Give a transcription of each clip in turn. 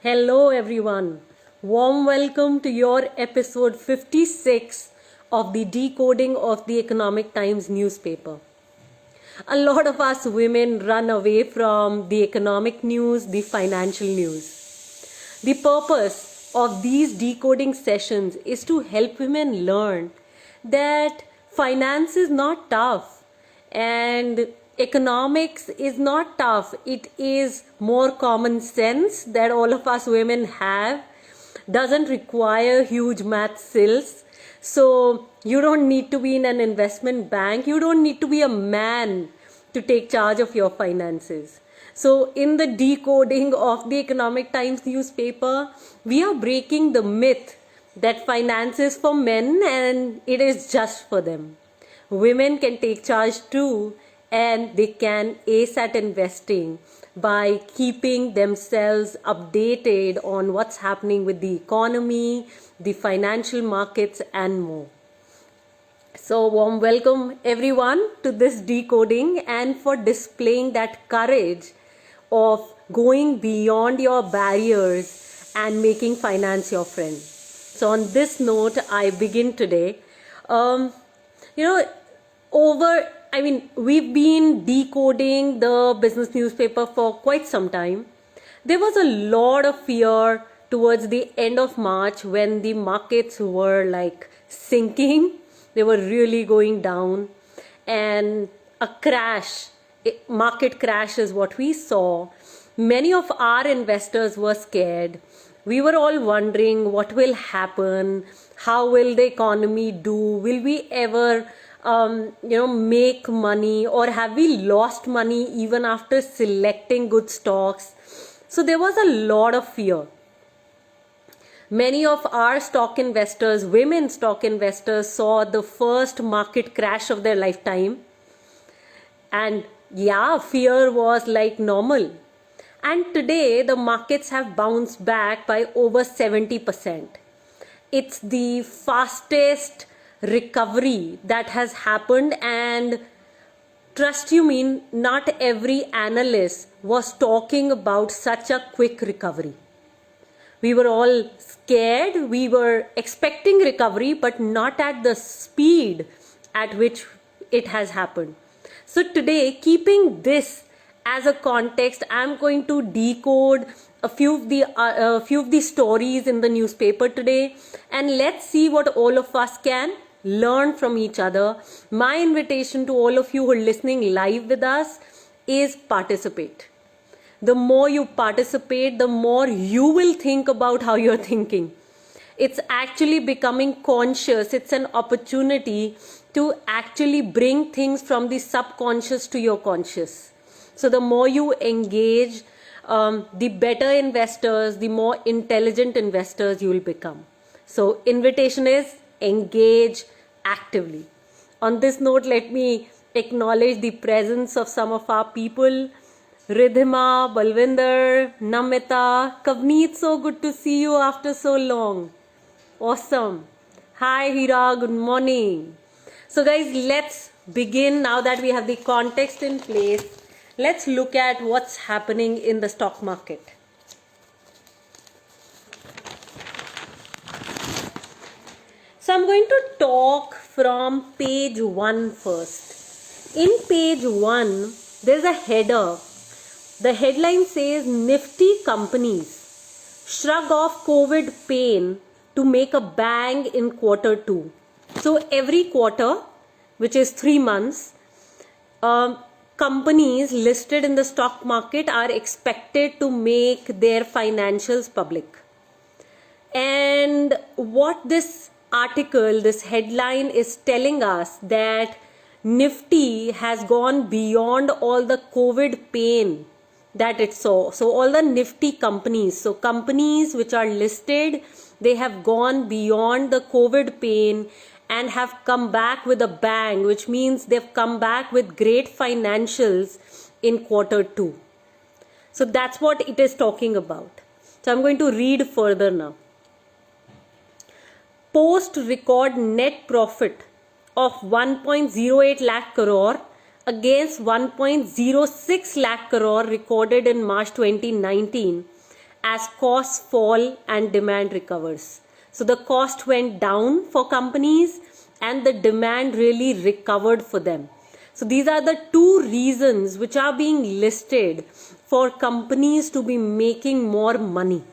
Hello, everyone. Warm welcome to your episode 56 of the Decoding of the Economic Times newspaper. A lot of us women run away from the economic news, the financial news. The purpose of these decoding sessions is to help women learn that finance is not tough and economics is not tough. It is more common sense that all of us women have, doesn't require huge math skills. So you don't need to be in an investment bank. You don't need to be a man to take charge of your finances. So in the decoding of the Economic Times newspaper, we are breaking the myth that finance is for men and it is just for them. Women can take charge too, and they can ace at investing by keeping themselves updated on what's happening with the economy, the financial markets, and more. So, warm welcome everyone to this decoding and for displaying that courage of going beyond your barriers and making finance your friend. So, on this note, I begin today. We've been decoding the business newspaper for quite some time. There was a lot of fear towards the end of March when the markets were like sinking. They were really going down, and a crash, market crash is what we saw. Many of our investors were scared. We were all wondering what will happen, how will the economy do, will we ever make money, or have we lost money even after selecting good stocks? So there was a lot of fear. Many of our stock investors, women stock investors, saw the first market crash of their lifetime. And yeah, fear was like normal. And today the markets have bounced back by over 70%. It's the fastest recovery that has happened, and trust you me, not every analyst was talking about such a quick recovery. We were all scared. We were expecting recovery, but not at the speed at which it has happened. So today, keeping this as a context, I'm going to decode a few of the stories in the newspaper today, and let's see what all of us can learn from each other. My invitation to all of you who are listening live with us is participate. The more you participate, the more you will think about how you're thinking. It's actually becoming conscious. It's an opportunity to actually bring things from the subconscious to your conscious. So the more you engage, the better investors, the more intelligent investors you will become. So invitation is engage actively. On this note, let me acknowledge the presence of some of our people. Ridhima, Balvinder, Namita, Kavneet, so good to see you after so long. Awesome. Hi Hira, good morning. So guys, let's begin now that we have the context in place. Let's look at what's happening in the stock market. So I'm going to talk from page 1 first. In page 1, there's a header. The headline says, Nifty companies shrug off COVID pain to make a bang in quarter 2. So every quarter, which is 3 months, companies listed in the stock market are expected to make their financials public. And what this article, this headline is telling us that Nifty has gone beyond all the COVID pain that it saw. So all the Nifty companies, so companies which are listed, they have gone beyond the COVID pain and have come back with a bang, which means they've come back with great financials in quarter 2. So that's what it is talking about. So I'm going to read further now. Post record net profit of 1.08 lakh crore against 1.06 lakh crore recorded in March 2019 as costs fall and demand recovers. So the cost went down for companies and the demand really recovered for them. So these are the two reasons which are being listed for companies to be making more money.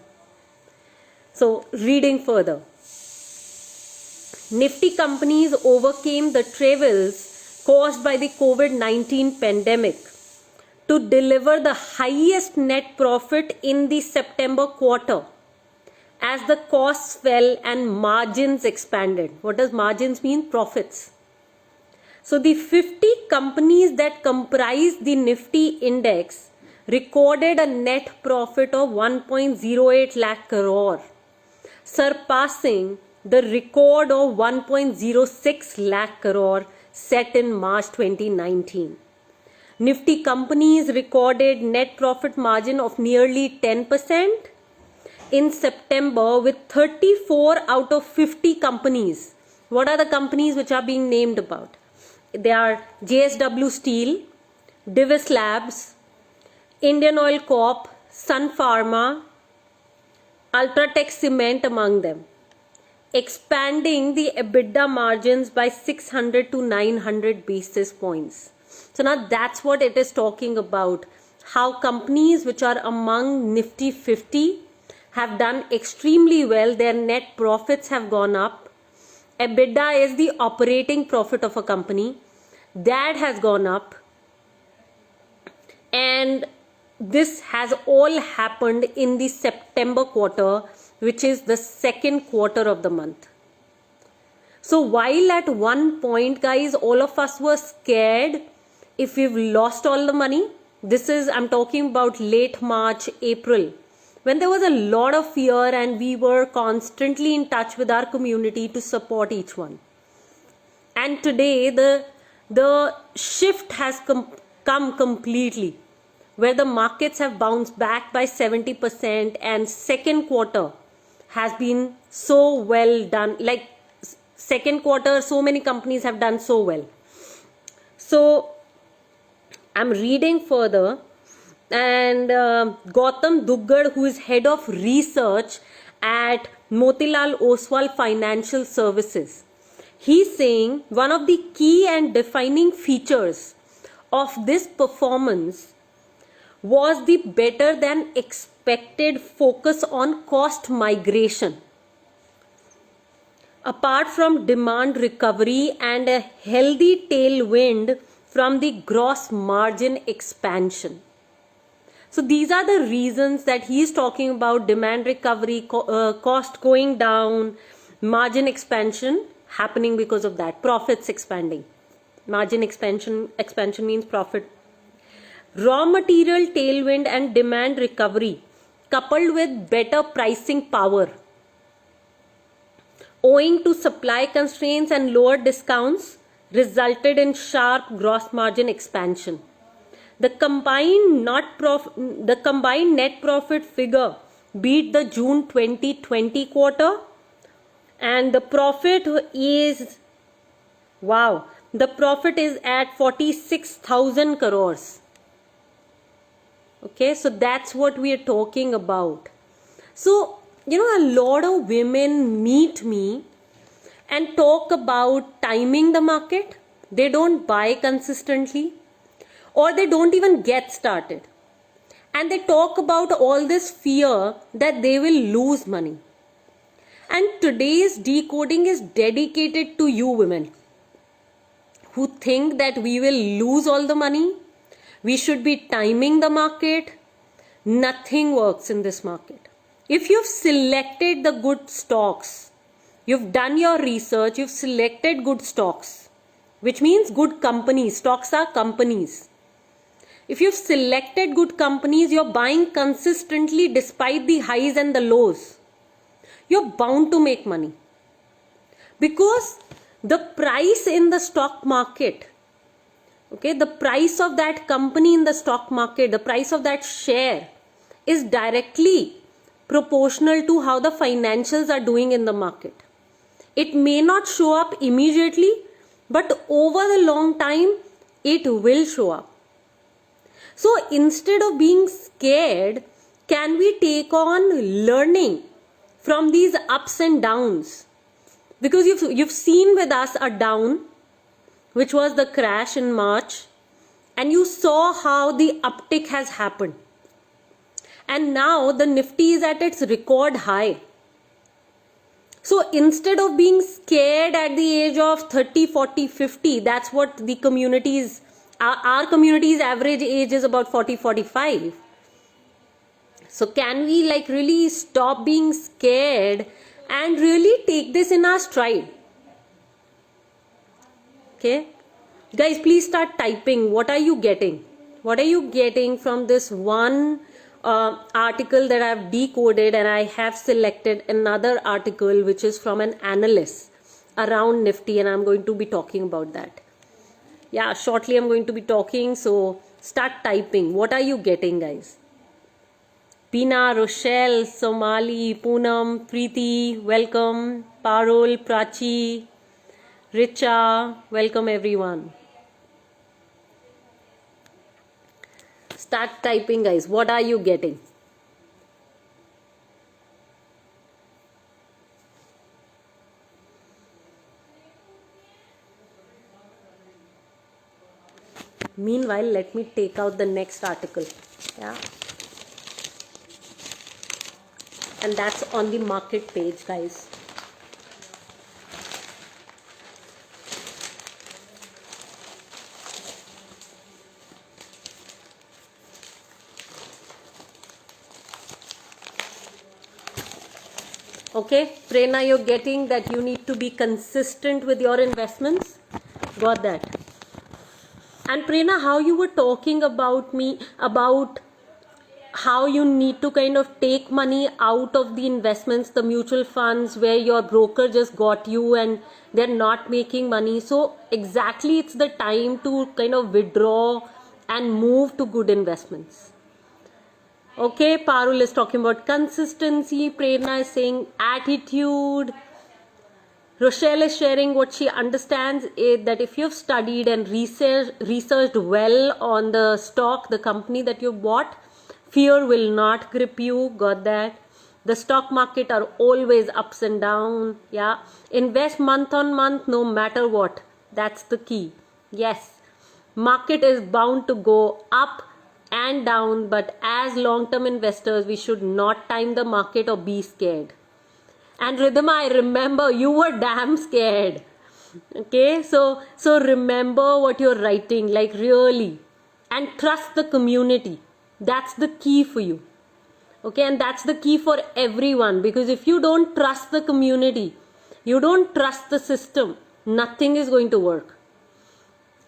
So reading further. Nifty companies overcame the travails caused by the COVID-19 pandemic to deliver the highest net profit in the September quarter as the costs fell and margins expanded. What does margins mean? Profits. So the 50 companies that comprise the Nifty index recorded a net profit of 1.08 lakh crore, surpassing the record of 1.06 lakh crore set in March 2019. Nifty companies recorded net profit margin of nearly 10% in September with 34 out of 50 companies. What are the companies which are being named about? They are JSW Steel, Divis Labs, Indian Oil Corp, Sun Pharma, Ultratech Cement among them, expanding the EBITDA margins by 600 to 900 basis points. So now that's what it is talking about. How companies which are among Nifty 50 have done extremely well. Their net profits have gone up. EBITDA is the operating profit of a company. That has gone up. And this has all happened in the September quarter, which is the second quarter of the month. So while at one point, guys, all of us were scared if we've lost all the money. I'm talking about late March, April, when there was a lot of fear and we were constantly in touch with our community to support each one. And today the shift has come completely, where the markets have bounced back by 70% and second quarter has been so well done. Like second quarter, so many companies have done so well. So I'm reading further, and Gautam Duggal, who is head of research at Motilal Oswal Financial Services, he's saying one of the key and defining features of this performance was the better than expected focus on cost migration. Apart from demand recovery and a healthy tailwind from the gross margin expansion. So these are the reasons that he is talking about: demand recovery, cost going down, margin expansion happening because of that, profits expanding. Margin expansion means profit. Raw material tailwind and demand recovery coupled with better pricing power owing to supply constraints and lower discounts resulted in sharp gross margin expansion. The combined net profit figure beat the June 2020 quarter, and the profit is at 46,000 crores. Okay, so that's what we are talking about. So, a lot of women meet me and talk about timing the market. They don't buy consistently, or they don't even get started. And they talk about all this fear that they will lose money. And today's decoding is dedicated to you women who think that we will lose all the money. We should be timing the market. Nothing works in this market. If you've selected the good stocks, you've done your research, you've selected good stocks, which means good companies. Stocks are companies. If you've selected good companies, you're buying consistently despite the highs and the lows, you're bound to make money. Because the price in the stock market, the price of that company in the stock market, the price of that share is directly proportional to how the financials are doing in the market. It may not show up immediately, but over the long time, it will show up. So instead of being scared can we take on learning from these ups and downs? Because you've seen with us a down, which was the crash in March, and you saw how the uptick has happened. And now the Nifty is at its record high. So instead of being scared at the age of 30, 40, 50, that's what the community's, our community's average age is about 40, 45. So can we like really stop being scared and really take this in our stride? Okay. Guys, please start typing. What are you getting? What are you getting from this one article that I've decoded, and I have selected another article which is from an analyst around Nifty, and I'm going to be talking about that. Yeah, shortly I'm going to be talking, so start typing. What are you getting, guys? Pina, Rochelle, Somali, Poonam, Preeti, welcome. Parul, Prachi, Richa, welcome everyone. Start typing, guys. What are you getting? Meanwhile, let me take out the next article. Yeah. And that's on the market page, guys. Okay, Prerna, you're getting that you need to be consistent with your investments. Got that. And Prerna, how you were talking about how you need to kind of take money out of the investments, the mutual funds where your broker just got you and they're not making money. So exactly it's the time to kind of withdraw and move to good investments. Okay, Parul is talking about consistency. Prerna is saying attitude. Rochelle is sharing what she understands is that if you've studied and researched well on the stock, the company that you bought, fear will not grip you. Got that? The stock market are always ups and down. Yeah. Invest month on month no matter what. That's the key. Yes. Market is bound to go up and down, but as long-term investors, we should not time the market or be scared. And Rhythm, I remember you were damn scared. Okay, so remember what you're writing, like really, and trust the community. That's the key for you. Okay, and that's the key for everyone, because if you don't trust the community, you don't trust the system, nothing is going to work.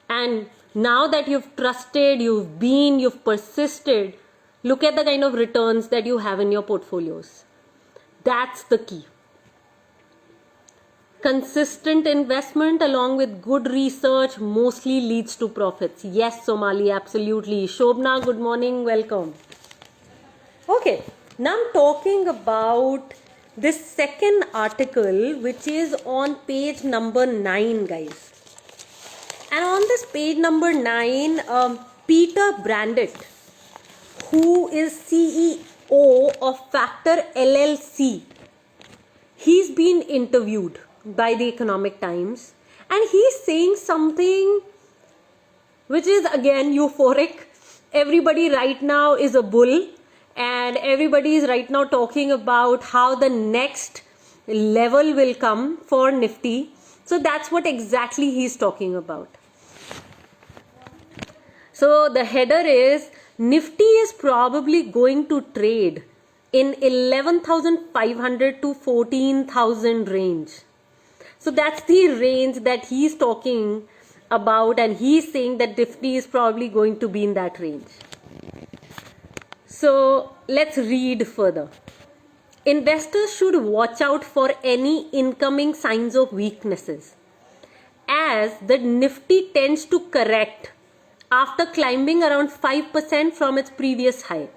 And now that you've trusted, you've persisted, look at the kind of returns that you have in your portfolios. That's the key. Consistent investment along with good research mostly leads to profits. Yes, Somali, absolutely. Shobna, good morning, welcome. Okay, now I'm talking about this second article, which is on page number 9, guys. And on this page number 9, Peter Brandt, who is CEO of Factor LLC, he's been interviewed by the Economic Times, and he's saying something which is again euphoric. Everybody right now is a bull, and everybody is right now talking about how the next level will come for Nifty. So that's what exactly he's talking about. So the header is Nifty is probably going to trade in 11,500 to 14,000 range. So that's the range that he's talking about, and he's saying that Nifty is probably going to be in that range. So let's read further. Investors should watch out for any incoming signs of weaknesses, as the Nifty tends to correct after climbing around 5% from its previous high.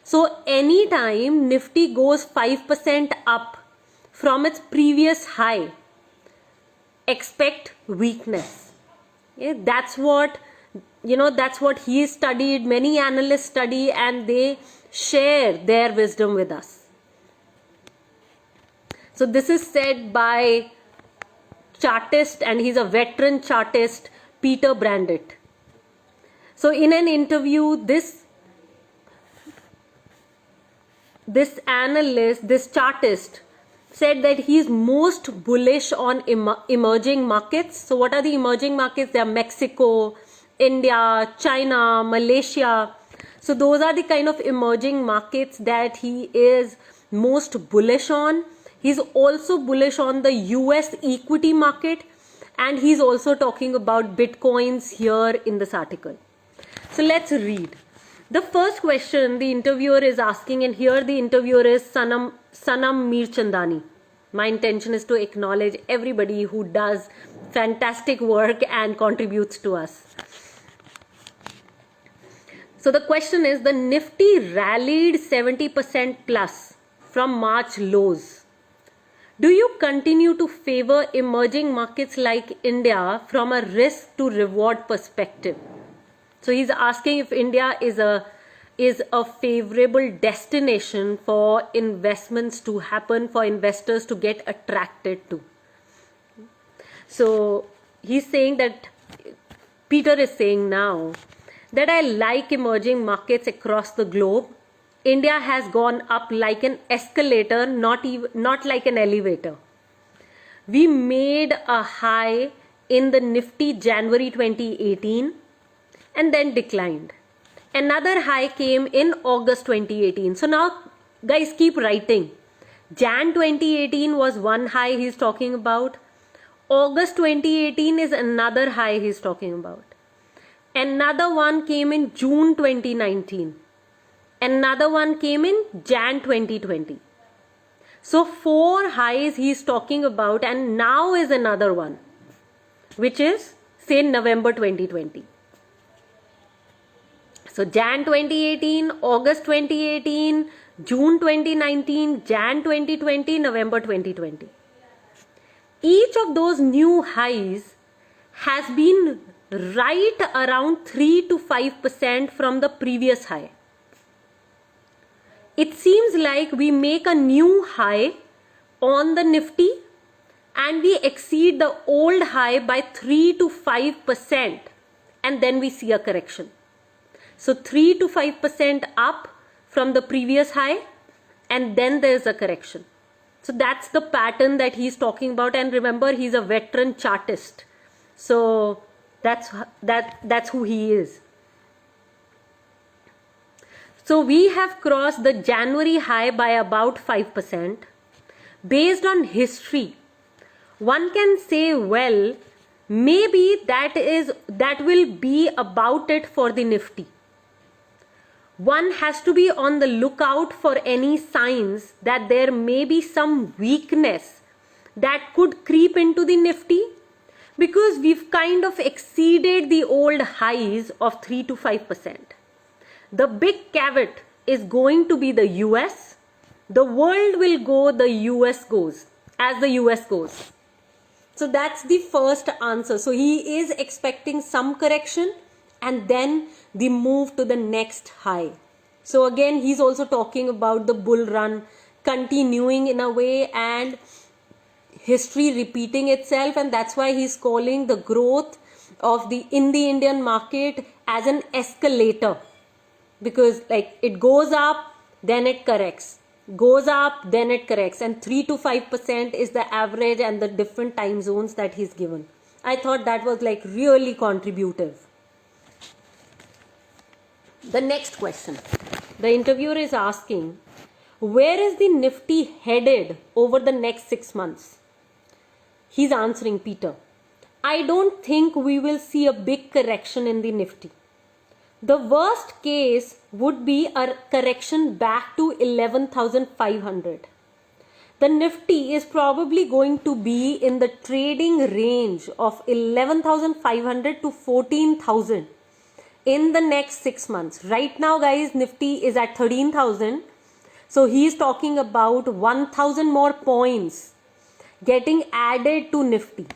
So anytime Nifty goes 5% up from its previous high, expect weakness. Yeah, that's what he studied, many analysts study, and they share their wisdom with us. So this is said by chartist, and he's a veteran chartist, Peter Brandt. So in an interview, this analyst, this chartist, said that he's most bullish on emerging markets. So what are the emerging markets? They are Mexico, India, China, Malaysia. So those are the kind of emerging markets that he is most bullish on. He's also bullish on the US equity market, and he's also talking about Bitcoins here in this article. So let's read. The first question the interviewer is asking, and here the interviewer is Sanam Mirchandani. My intention is to acknowledge everybody who does fantastic work and contributes to us. So the question is, the Nifty rallied 70% plus from March lows. Do you continue to favor emerging markets like India from a risk to reward perspective? So he's asking if India is a favorable destination for investments to happen, for investors to get attracted to. So he's saying that, Peter is saying now, that I like emerging markets across the globe. India has gone up like an escalator, not like an elevator. We made a high in the Nifty January 2018 and then declined. Another high came in August 2018. So now guys, keep writing. Jan 2018 was one high he's talking about. August 2018 is another high he's talking about. Another one came in June 2019. Another one came in Jan 2020. So 4 highs he's talking about, and now is another one, which is say November 2020. So Jan 2018, August 2018, June 2019, Jan 2020, November 2020. Each of those new highs has been right around 3 to 5% from the previous high. It seems like we make a new high on the Nifty and we exceed the old high by 3 to 5%, and then we see a correction. So 3 to 5% up from the previous high, and then there's a correction. So that's the pattern that he's talking about. And remember, he's a veteran chartist. So that's who he is. So we have crossed the January high by about 5%. Based on history, one can say, well, maybe that will be about it for the Nifty. One has to be on the lookout for any signs that there may be some weakness that could creep into the Nifty, because we've kind of exceeded the old highs of 3 to 5%. The big caveat is going to be the US. The world will go, the US goes, as the US goes. So that's the first answer. So he is expecting some correction and then the move to the next high. So again, he's also talking about the bull run continuing in a way and history repeating itself, and that's why he's calling the growth of in the Indian market as an escalator, because like it goes up, then it corrects, goes up, then it corrects, and 3 to 5% is the average and the different time zones that he's given. I thought that was like really contributive. The next question, the interviewer is asking, where is the Nifty headed over the next 6 months? He's answering, Peter, I don't think we will see a big correction in the Nifty. The worst case would be a correction back to 11,500. The Nifty is probably going to be in the trading range of 11,500 to 14,000 in the next 6 months. Right now, guys, Nifty is at 13,000. So he's talking about 1,000 more points getting added to Nifty.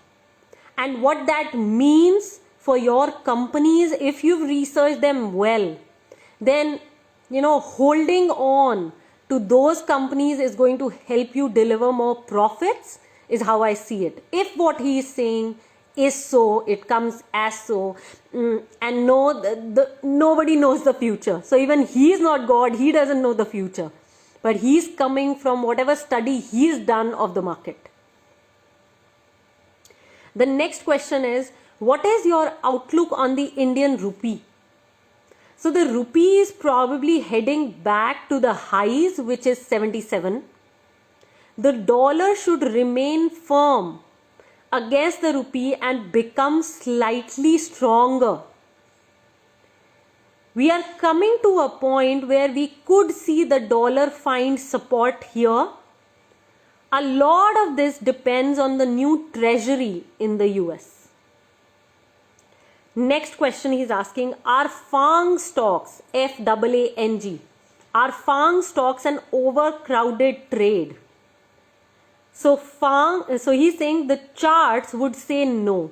And what that means for your companies, if you've researched them well, then holding on to those companies is going to help you deliver more profits, is how I see it. If what he is saying is so, it comes as so, and no, nobody knows the future. So even he is not God, he doesn't know the future. But he's coming from whatever study he's done of the market. The next question is, what is your outlook on the Indian rupee? So the rupee is probably heading back to the highs, which is 77. The dollar should remain firm against the rupee and become slightly stronger. We are coming to a point where we could see the dollar find support here. A lot of this depends on the new treasury in the US. Next question he's asking, are FAANG stocks, FAANG, are FAANG stocks an overcrowded trade? So he's saying the charts would say no.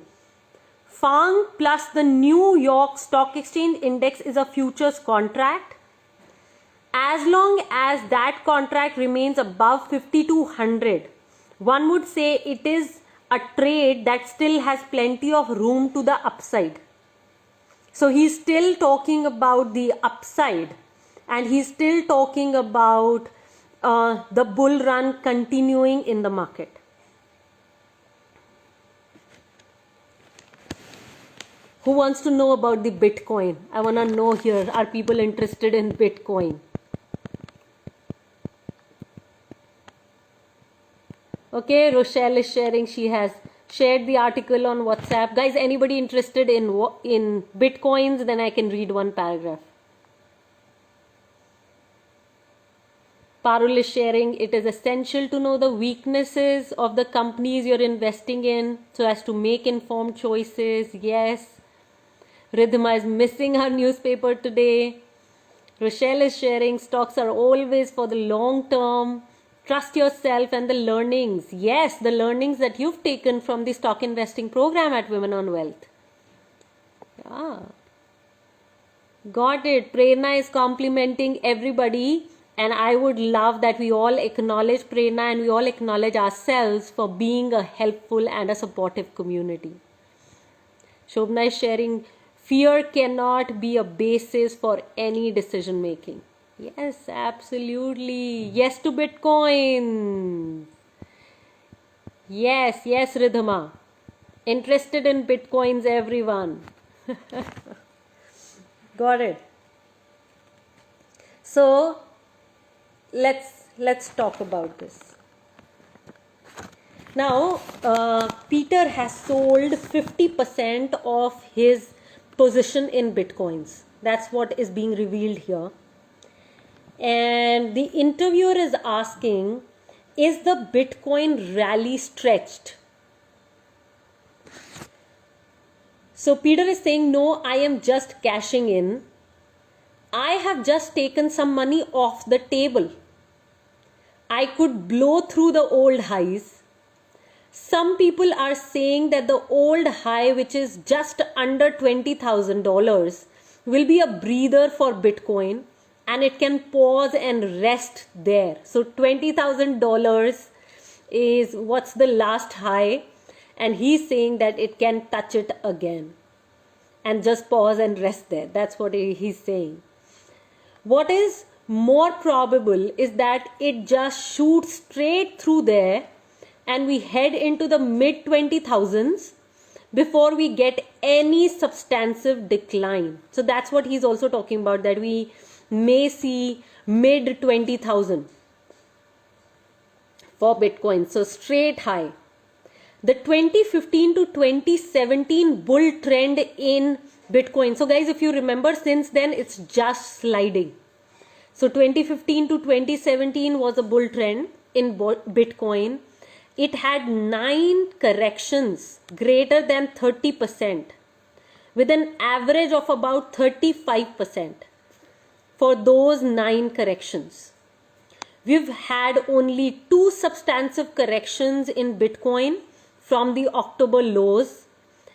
FAANG plus the New York Stock Exchange Index is a futures contract. As long as that contract remains above 5200, one would say it is a trade that still has plenty of room to the upside. So he's still talking about the upside, and he's still talking about the bull run continuing in the market. Who wants to know about the Bitcoin? I want to know here, are people interested in Bitcoin? Okay, Rochelle is sharing. She has shared the article on WhatsApp. Guys, anybody interested in Bitcoins? Then I can read one paragraph. Parul is sharing, it is essential to know the weaknesses of the companies you're investing in so as to make informed choices. Yes. Ridhima is missing her newspaper today. Rochelle is sharing, stocks are always for the long term. Trust yourself and the learnings. Yes, the learnings that you've taken from the stock investing program at Women on Wealth. Yeah. Got it. Prerna is complimenting everybody. And I would love that we all acknowledge Prerna and we all acknowledge ourselves for being a helpful and a supportive community. Shobna is sharing, fear cannot be a basis for any decision making. Yes, absolutely. Yes to Bitcoin. Yes, Ridhima. Interested in Bitcoins, everyone. Got it. So, let's talk about this. Now, Peter has sold 50% of his position in Bitcoins. That's what is being revealed here. And the interviewer is asking, is the Bitcoin rally stretched? So Peter is saying, no, I am just cashing in. I have just taken some money off the table. I could blow through the old highs. Some people are saying that the old high, which is just under $20,000, will be a breather for Bitcoin and it can pause and rest there. So $20,000 is what's the last high, and he's saying that it can touch it again and just pause and rest there. That's what he's saying. What is more probable is that it just shoots straight through there and we head into the mid 20,000s before we get any substantive decline. So that's what he's also talking about, that we may see mid 20,000 for Bitcoin. So straight high. The 2015 to 2017 bull trend in Bitcoin. So guys, if you remember, since then it's just sliding. So 2015 to 2017 was a bull trend in Bitcoin. It had 9 corrections greater than 30% with an average of about 35% for those 9 corrections. We've had only 2 substantive corrections in Bitcoin from the October lows,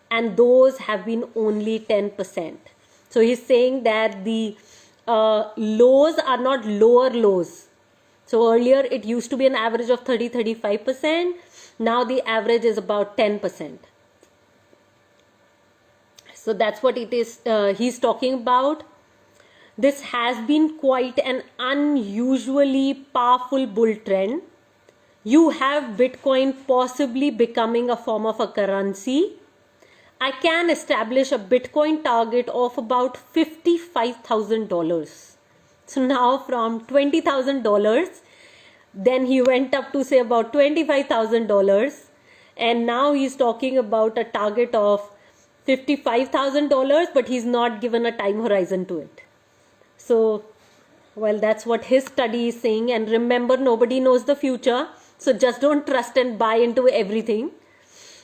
and those have been only 10%. So he's saying that the lows are not lower lows. So earlier it used to be an average of 30-35%. Now the average is about 10%. So that's what it is. He's talking about. This has been quite an unusually powerful bull trend. You have Bitcoin possibly becoming a form of a currency. I can establish a Bitcoin target of about $55,000. So now from $20,000, then he went up to say about $25,000, and now he's talking about a target of $55,000, but he's not given a time horizon to it. So, well, that's what his study is saying. And remember, nobody knows the future. So just don't trust and buy into everything.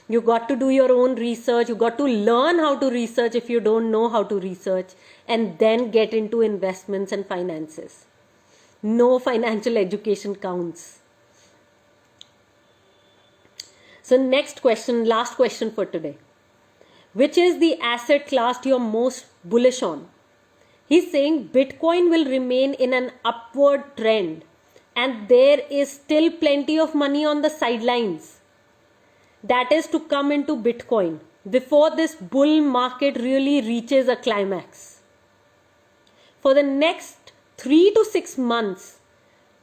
You got to do your own research. You got to learn how to research if you don't know how to research, and then get into investments and finances. No financial education counts. So next question, last question for today. Which is the asset class you're most bullish on? He's saying Bitcoin will remain in an upward trend, and there is still plenty of money on the sidelines that is to come into Bitcoin before this bull market really reaches a climax. For the next 3 to 6 months,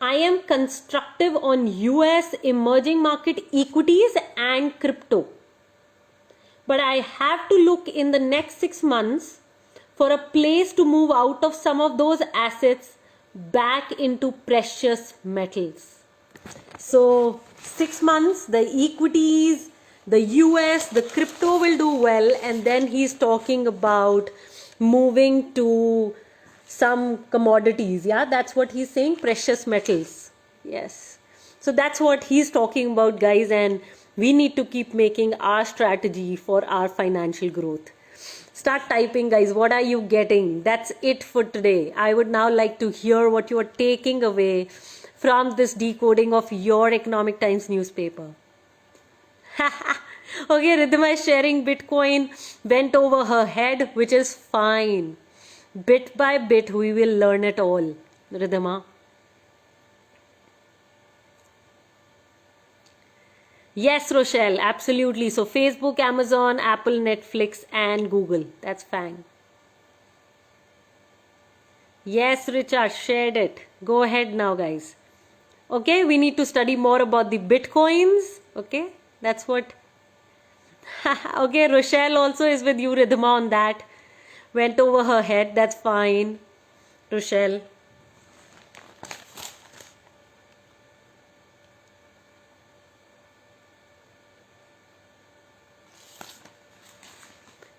I am constructive on US emerging market equities and crypto. But I have to look in the next 6 months for a place to move out of some of those assets back into precious metals. So 6 months, the equities, the US, the crypto will do well, and then he's talking about moving to some commodities. Yeah, that's what he's saying, precious metals. Yes. So that's what he's talking about, guys, and we need to keep making our strategy for our financial growth. Start typing, guys. What are you getting? That's it for today. I would now like to hear what you are taking away from this decoding of your Economic Times newspaper. Okay, Ridhima is sharing Bitcoin went over her head, which is fine. Bit by bit, we will learn it all, Ridhima. Yes, Rochelle, absolutely. So Facebook, Amazon, Apple, Netflix, and Google. That's fine. Yes, Richard, shared it. Go ahead now, guys. Okay, we need to study more about the Bitcoins. Okay, that's what. Okay, Rochelle also is with you, Ridhima, on that. Went over her head. That's fine, Rochelle.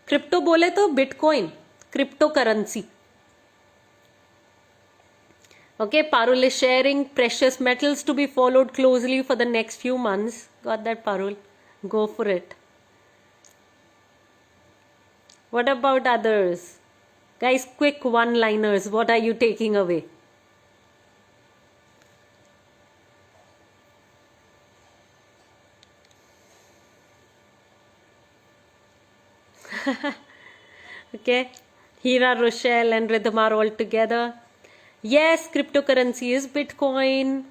Crypto बोले तो bitcoin crypto currency. Okay, Parul is sharing precious metals to be followed closely for the next few months. Got that, Parul? Go for it. What about others? Guys, quick one-liners. What are you taking away? Okay, Hira, Rochelle, and Rhythm are all together. Yes, cryptocurrency is Bitcoin.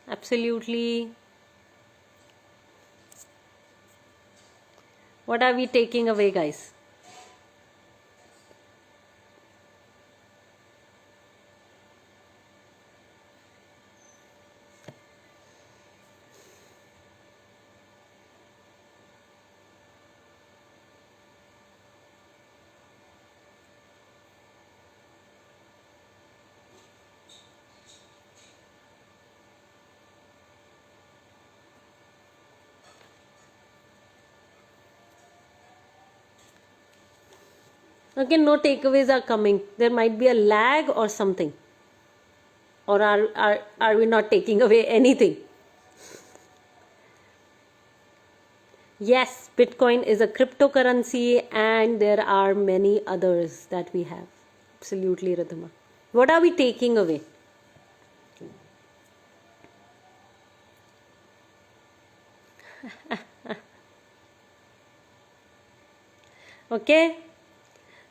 Absolutely. What are we taking away, guys? Okay, no takeaways are coming. There might be a lag or something. Or are we not taking away anything? Yes, Bitcoin is a cryptocurrency, and there are many others that we have. Absolutely, Radhima. What are we taking away? Okay.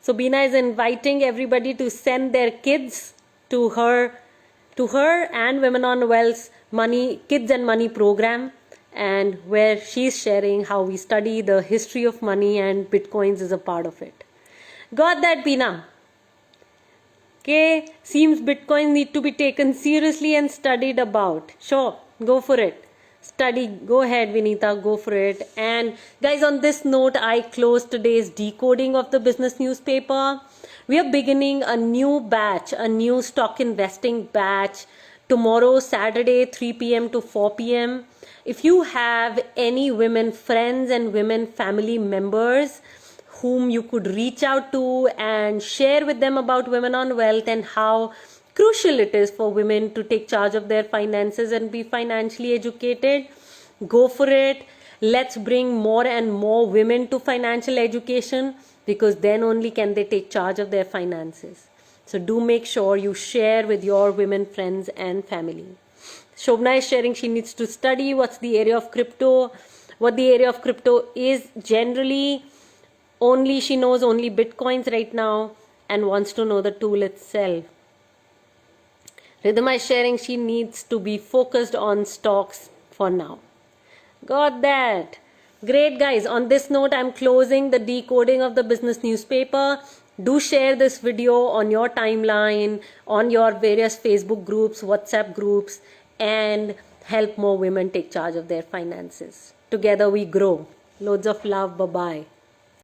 So Beena is inviting everybody to send their kids to her and Women on Wealth's money kids and money program, and where she's sharing how we study the history of money and bitcoins is a part of it. Got that, Beena? Okay, seems bitcoins need to be taken seriously and studied about. Sure, go for it. Study, go ahead, Vinita, go for it. And guys, on this note, I close today's decoding of the business newspaper. We are beginning a new batch, a new stock investing batch tomorrow, Saturday, 3 p.m. to 4 p.m. If you have any women friends and women family members whom you could reach out to and share with them about Women on Wealth and how crucial it is for women to take charge of their finances and be financially educated, go for it. Let's bring more and more women to financial education, because then only can they take charge of their finances. So do make sure you share with your women friends and family. Shobna is sharing she needs to study what's the area of crypto. What the area of crypto is generally, only she knows only bitcoins right now and wants to know the tool itself. Ridhima is sharing she needs to be focused on stocks for now. Got that. Great, guys. On this note, I'm closing the decoding of the business newspaper. Do share this video on your timeline, on your various Facebook groups, WhatsApp groups, and help more women take charge of their finances. Together we grow. Loads of love. Bye-bye.